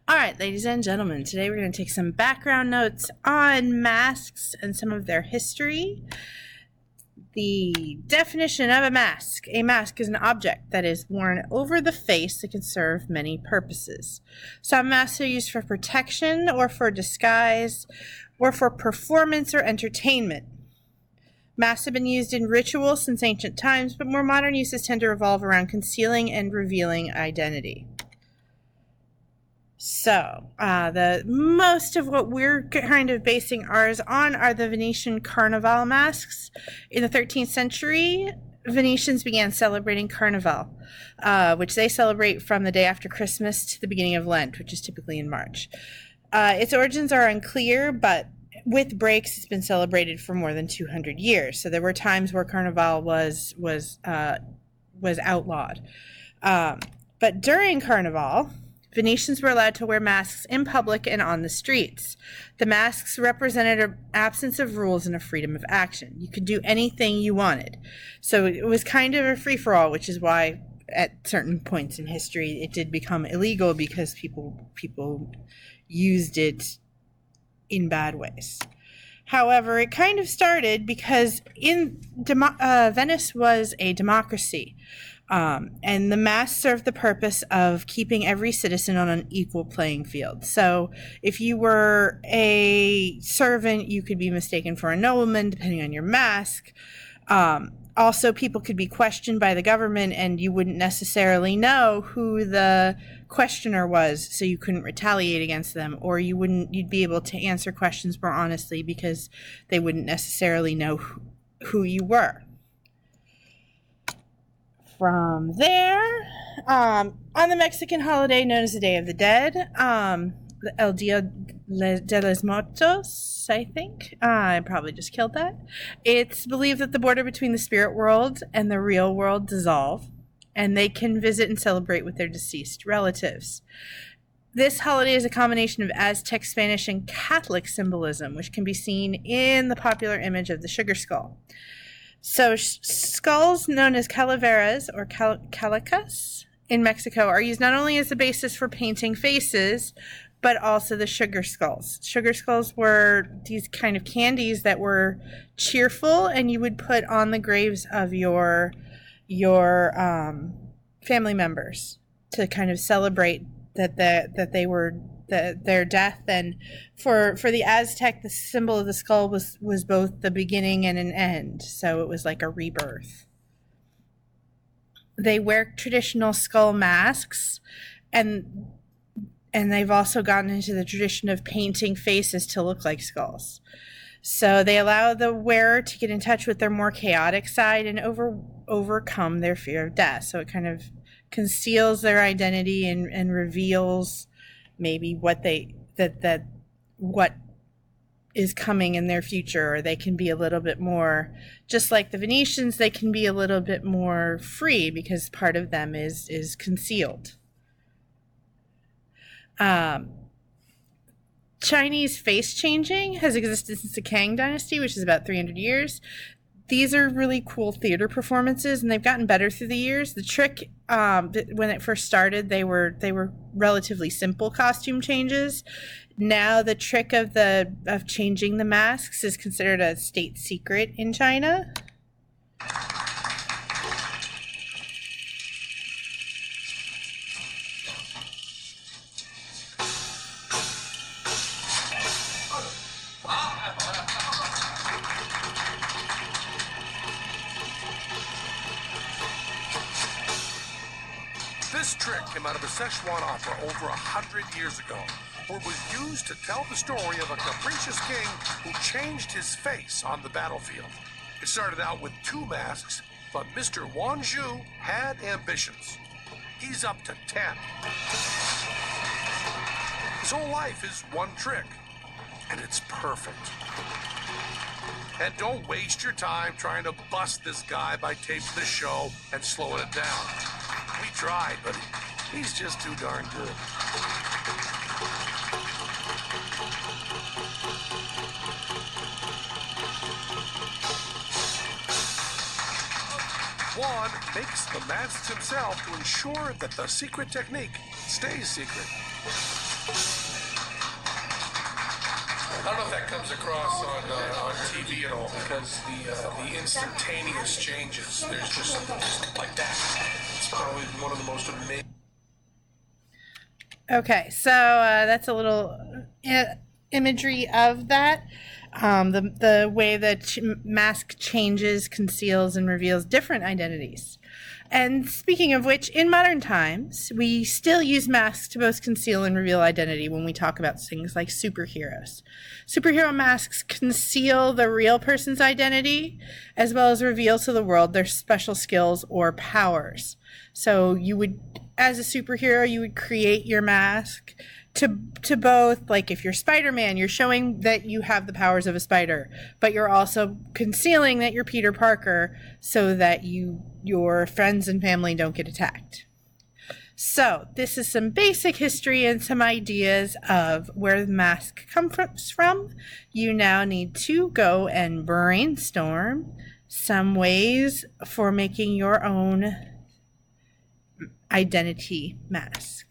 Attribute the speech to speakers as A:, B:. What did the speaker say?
A: All right, ladies and gentlemen, today we're going to take some background notes on masks and some of their history. The definition of a mask. A mask is an object that is worn over the face that can serve many purposes. Some masks are used for protection or for disguise or for performance or entertainment. Masks have been used in ritual since ancient times, but more modern uses tend to revolve around concealing and revealing identity. So, the most of what we're kind of basing ours on are the Venetian Carnival masks. In the 13th century, Venetians began celebrating Carnival, which they celebrate from the day after Christmas to the beginning of Lent, which is typically in March. Its origins are unclear, but with breaks, it's been celebrated for more than 200 years. So there were times where Carnival was outlawed. But during Carnival, Venetians were allowed to wear masks in public and on the streets. The masks represented an absence of rules and a freedom of action. You could do anything you wanted. So it was kind of a free-for-all, which is why at certain points in history it did become illegal because people used it in bad ways. However, it kind of started because Venice was a democracy. And the mask served the purpose of keeping every citizen on an equal playing field. So if you were a servant, you could be mistaken for a nobleman, depending on your mask. Also, people could be questioned by the government, and you wouldn't necessarily know who the questioner was, so you couldn't retaliate against them, or you'd be able to answer questions more honestly because they wouldn't necessarily know who you were. From there, on the Mexican holiday known as the Day of the Dead, El Dia de los Muertos, I think. I probably just killed that. It's believed that the border between the spirit world and the real world dissolve, and they can visit and celebrate with their deceased relatives. This holiday is a combination of Aztec, Spanish, and Catholic symbolism, which can be seen in the popular image of the sugar skull. So skulls known as calaveras or calicas in Mexico are used not only as the basis for painting faces, but also the sugar skulls. Sugar skulls were these kind of candies that were cheerful, and you would put on the graves of your family members to kind of celebrate that they were their death. And for the Aztec, the symbol of the skull was both the beginning and an end, so it was like a rebirth. They wear traditional skull masks, and they've also gotten into the tradition of painting faces to look like skulls. So they allow the wearer to get in touch with their more chaotic side and overcome their fear of death. So it kind of conceals their identity and reveals maybe what is coming in their future, or they can be a little bit more, just like the Venetians, they can be a little bit more free because part of them is concealed. Chinese face changing has existed since the Qing Dynasty, which is about 300 years. These are really cool theater performances, and they've gotten better through the years. The trick, when it first started, they were relatively simple costume changes. Now the trick of changing the masks is considered a state secret in China.
B: This trick came out of a Szechuan opera over 100 years ago, where it was used to tell the story of a capricious king who changed his face on the battlefield. It started out with 2 masks, but Mr. Wanzhou had ambitions. He's up to 10. His whole life is one trick, and it's perfect. And don't waste your time trying to bust this guy by taping the show and slowing it down. We tried, but he's just too darn good. Juan makes the masks himself to ensure that the secret technique stays secret. don't know if that comes across on TV at all, because the instantaneous changes, there's just something just like that. It's probably one of the most amazing.
A: Okay, so that's a little imagery of that. The way that mask changes, conceals, and reveals different identities. And speaking of which, in modern times, we still use masks to both conceal and reveal identity when we talk about things like superheroes. Superhero masks conceal the real person's identity, as well as reveal to the world their special skills or powers. So you would, as a superhero, you would create your mask to both, like if you're Spider-Man, you're showing that you have the powers of a spider, but you're also concealing that you're Peter Parker so that your friends and family don't get attacked. So this is some basic history and some ideas of where the mask comes from. You now need to go and brainstorm some ways for making your own identity mask.